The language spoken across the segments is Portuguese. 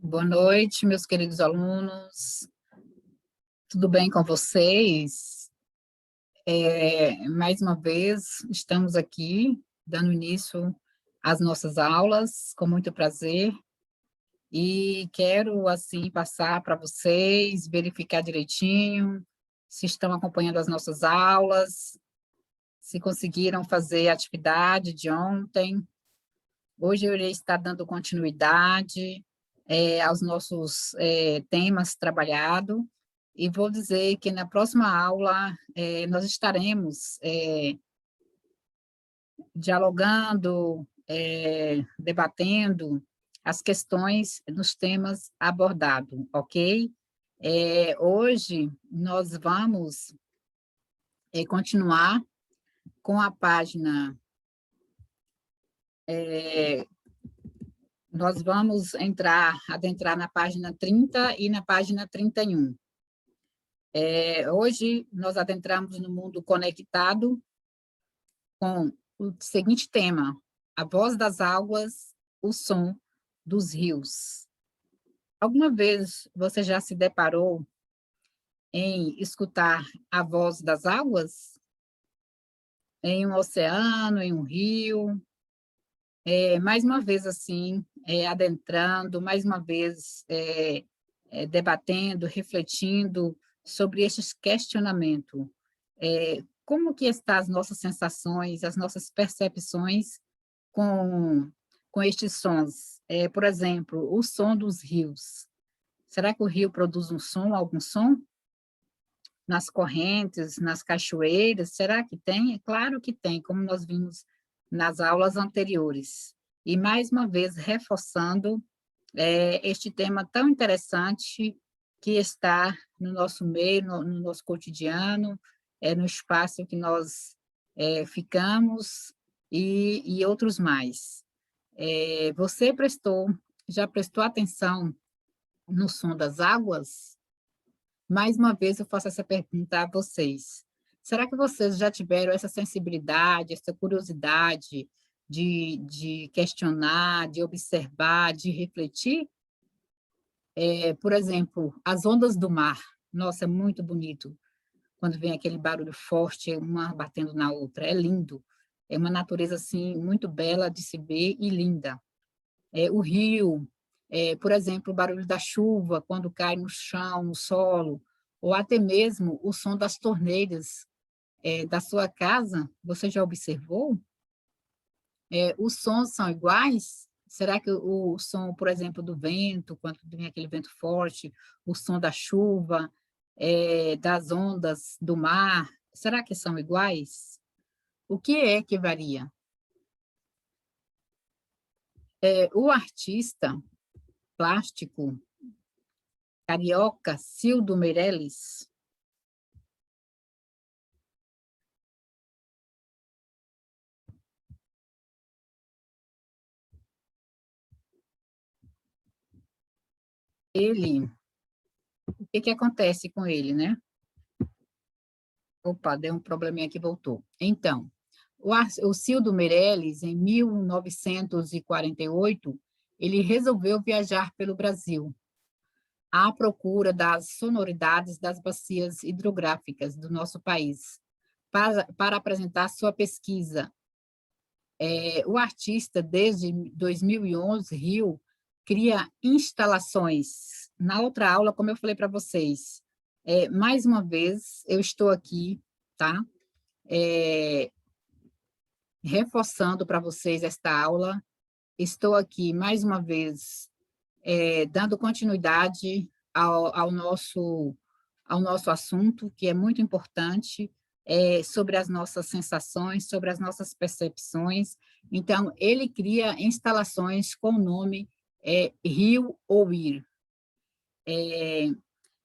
Boa noite, meus queridos alunos. Tudo bem com vocês? Mais uma vez, estamos aqui, dando início às nossas aulas, com muito prazer. E quero, assim, passar para vocês, verificar direitinho se estão acompanhando as nossas aulas, se conseguiram fazer a atividade de ontem. Hoje eu irei estar dando continuidade aos nossos temas trabalhados, e vou dizer que na próxima aula nós estaremos dialogando, debatendo as questões nos temas abordados, ok? Hoje nós vamos continuar com a página, nós vamos adentrar na página 30 e na página 31. Hoje nós adentramos no mundo conectado com o seguinte tema: a voz das águas, o som dos rios. Alguma vez você já se deparou em escutar a voz das águas? Em um oceano, em um rio? Mais uma vez, assim, adentrando, mais uma vez, debatendo, refletindo sobre estes questionamentos. Como que estão as nossas sensações, as nossas percepções com estes sons? Por exemplo, o som dos rios. Será que o rio produz um som, algum som? Nas correntes, nas cachoeiras, será que tem? É claro que tem, como nós vimos nas aulas anteriores. E, mais uma vez, reforçando este tema tão interessante que está no nosso meio, no nosso cotidiano, no espaço que nós ficamos e outros mais. Você já prestou atenção no som das águas? Mais uma vez, eu faço essa pergunta a vocês. Será que vocês já tiveram essa sensibilidade, essa curiosidade de questionar, de observar, de refletir? Por exemplo, as ondas do mar. Nossa, é muito bonito quando vem aquele barulho forte, uma batendo na outra. É lindo. É uma natureza, assim, muito bela de se ver e linda. O rio, por exemplo, o barulho da chuva, quando cai no chão, no solo, ou até mesmo o som das torneiras da sua casa, você já observou? Os sons são iguais? Será que o som, por exemplo, do vento, quando vem aquele vento forte, o som da chuva, das ondas do mar, será que são iguais? O que é que varia? O artista plástico carioca Cildo Meirelles, o que acontece com ele, né? Opa, deu um probleminha aqui, voltou. Então, o Cildo Meirelles, em 1948, ele resolveu viajar pelo Brasil à procura das sonoridades das bacias hidrográficas do nosso país, para apresentar sua pesquisa. O artista, desde 2011, Rio, cria instalações. Na outra aula, como eu falei para vocês, mais uma vez, eu estou aqui, tá? Reforçando para vocês esta aula. Estou aqui, mais uma vez, dando continuidade ao nosso assunto, que é muito importante, sobre as nossas sensações, sobre as nossas percepções. Então, ele cria instalações com o nome Rio Ouvir,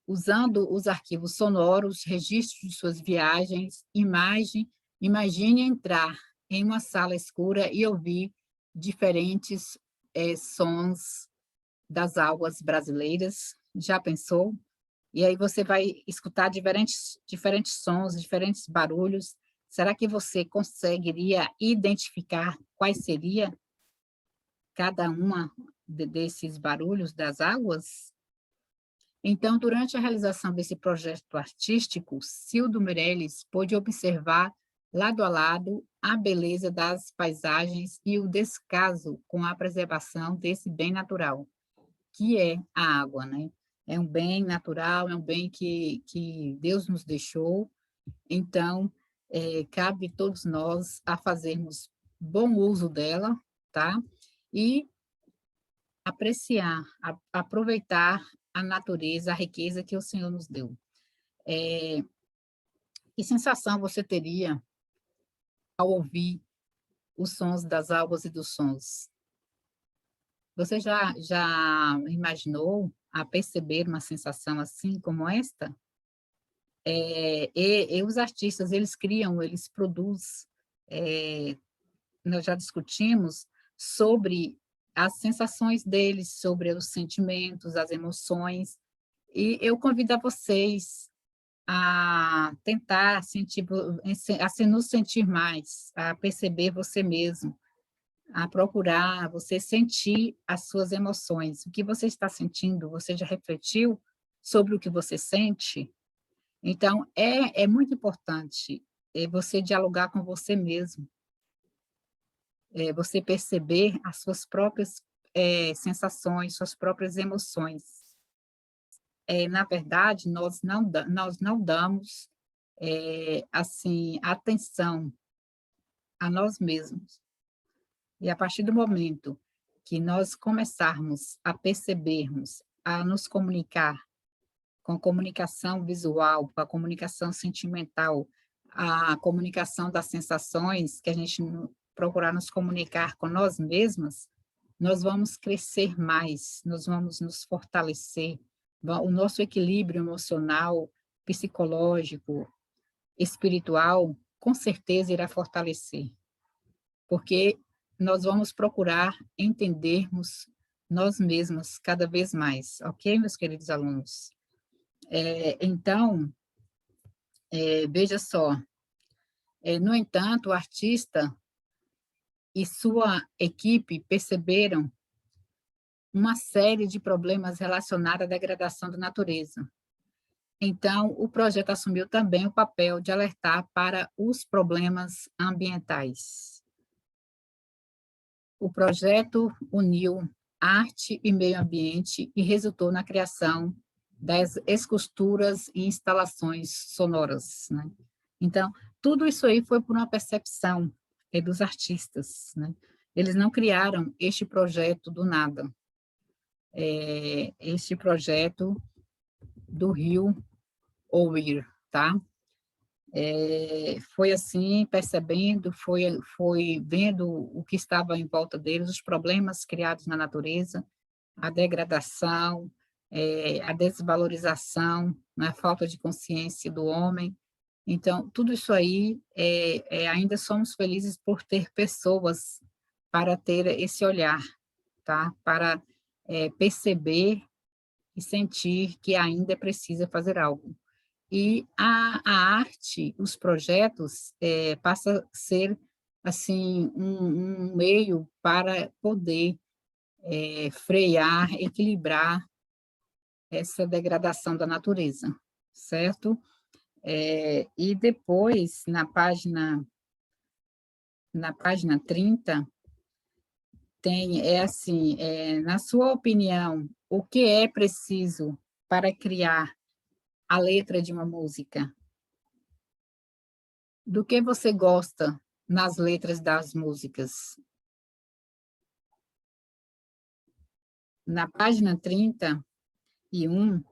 usando os arquivos sonoros, registros de suas viagens, imagine entrar em uma sala escura e ouvir diferentes sons das águas brasileiras. Já pensou? E aí você vai escutar diferentes sons, diferentes barulhos. Será que você conseguiria identificar quais seria cada uma desses barulhos das águas. Então, durante a realização desse projeto artístico, Cildo Meirelles pôde observar, lado a lado, a beleza das paisagens e o descaso com a preservação desse bem natural, que é a água, né? É um bem natural, é um bem que Deus nos deixou, então, cabe a todos nós a fazermos bom uso dela, tá? E apreciar, aproveitar a natureza, a riqueza que o Senhor nos deu. Que sensação você teria ao ouvir os sons das águas e dos sons? Você já imaginou a perceber uma sensação assim como esta? E os artistas, eles criam, eles produzem, nós já discutimos sobre as sensações deles, sobre os sentimentos, as emoções, e eu convido a vocês a tentar sentir, a se nos sentir mais, a perceber você mesmo, a procurar você sentir as suas emoções. O que você está sentindo? Você já refletiu sobre o que você sente? Então, é muito importante você dialogar com você mesmo, você perceber as suas próprias sensações, suas próprias emoções. Na verdade, nós não damos assim, atenção a nós mesmos. E a partir do momento que nós começarmos a percebermos, a nos comunicar com a comunicação visual, com a comunicação sentimental, a comunicação das sensações, que a gente procurar nos comunicar com nós mesmas, nós vamos crescer mais, nós vamos nos fortalecer, o nosso equilíbrio emocional, psicológico, espiritual, com certeza irá fortalecer, porque nós vamos procurar entendermos nós mesmas cada vez mais, ok, meus queridos alunos? Então, veja só, no entanto, o artista e sua equipe perceberam uma série de problemas relacionados à degradação da natureza. Então, o projeto assumiu também o papel de alertar para os problemas ambientais. O projeto uniu arte e meio ambiente e resultou na criação das esculturas e instalações sonoras, né? Então, tudo isso aí foi por uma percepção dos artistas, né? Eles não criaram este projeto do nada. Este projeto do Rio Ouir, tá? Foi assim, percebendo, foi vendo o que estava em volta deles, os problemas criados na natureza, a degradação, a desvalorização, né, a falta de consciência do homem. Então, tudo isso aí, ainda somos felizes por ter pessoas para ter esse olhar, tá? Para perceber e sentir que ainda precisa fazer algo. E a arte, os projetos, passa a ser, assim, um meio para poder frear, equilibrar essa degradação da natureza, certo? E depois, na página 30, assim, na sua opinião, o que é preciso para criar a letra de uma música? Do que você gosta nas letras das músicas? Na página 31,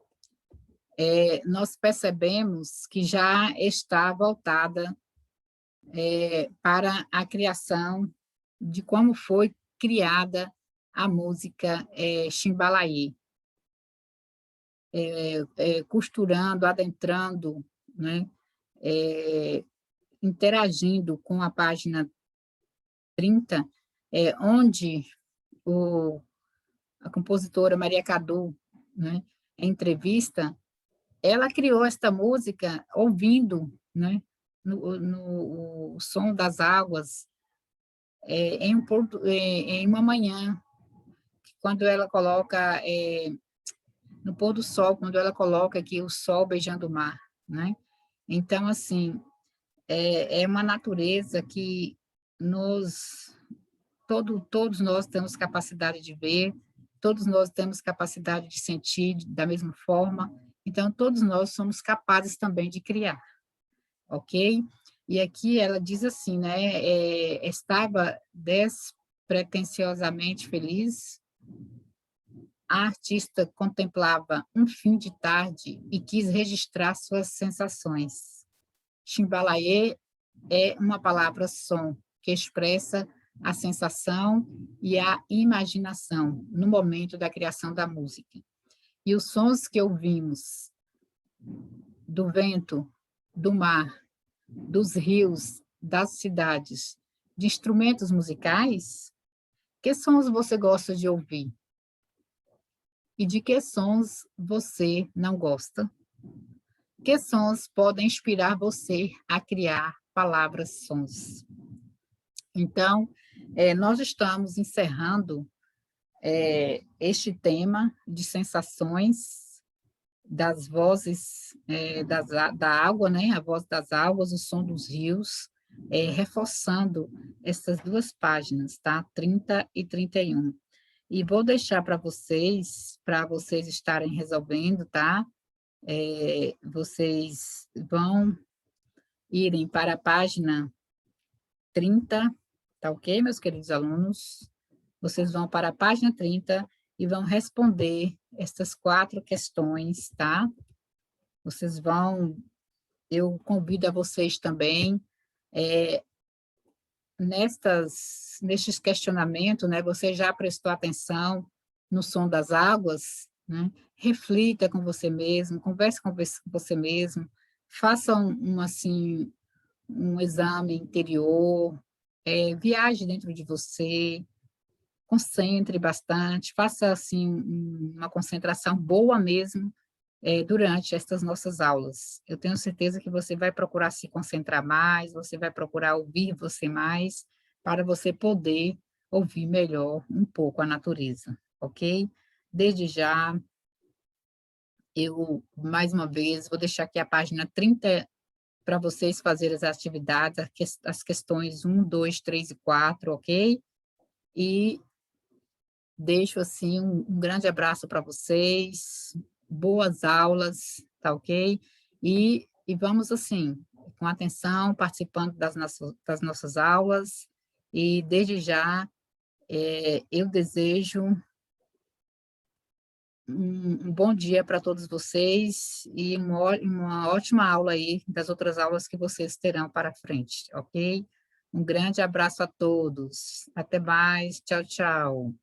nós percebemos que já está voltada para a criação de como foi criada a música Chimbalaí, costurando, adentrando, né, interagindo com a página 30, onde a compositora Maria Cadu, né, em entrevista, ela criou esta música ouvindo, né, o som das águas em uma manhã, quando ela coloca no pôr do sol, quando ela coloca aqui o sol beijando o mar, né? Então, assim, é uma natureza que todos nós temos capacidade de ver, todos nós temos capacidade de sentir da mesma forma, então todos nós somos capazes também de criar, ok? E aqui ela diz assim, né? Estava despretensiosamente feliz. A artista contemplava um fim de tarde e quis registrar suas sensações. Chimbalaê é uma palavra som que expressa a sensação e a imaginação no momento da criação da música. E os sons que ouvimos do vento, do mar, dos rios, das cidades, de instrumentos musicais, que sons você gosta de ouvir? E de que sons você não gosta? Que sons podem inspirar você a criar palavras sons? Então, nós estamos encerrando este tema de sensações das vozes da água, né? A voz das águas, o som dos rios, reforçando essas duas páginas, tá? 30 e 31. E vou deixar para vocês estarem resolvendo, tá? Vocês vão irem para a página 30, tá ok, meus queridos alunos? Vocês vão para a página 30 e vão responder estas 4 questões, tá? Eu convido a vocês também, nestes questionamentos, né? Você já prestou atenção no som das águas, né? Reflita com você mesmo, converse com você mesmo, faça assim, um exame interior, viaje dentro de você, concentre bastante, faça assim uma concentração boa mesmo durante estas nossas aulas. Eu tenho certeza que você vai procurar se concentrar mais, você vai procurar ouvir você mais, para você poder ouvir melhor um pouco a natureza, ok? Desde já, eu, mais uma vez, vou deixar aqui a página 30 para vocês fazerem as atividades, as questões 1, 2, 3 e 4, ok? E deixo, assim, um grande abraço para vocês, boas aulas, tá ok? E vamos, assim, com atenção, participando das nossas aulas, e desde já, eu desejo um bom dia para todos vocês e uma ótima aula aí das outras aulas que vocês terão para frente, ok? Um grande abraço a todos. Até mais. Tchau, tchau.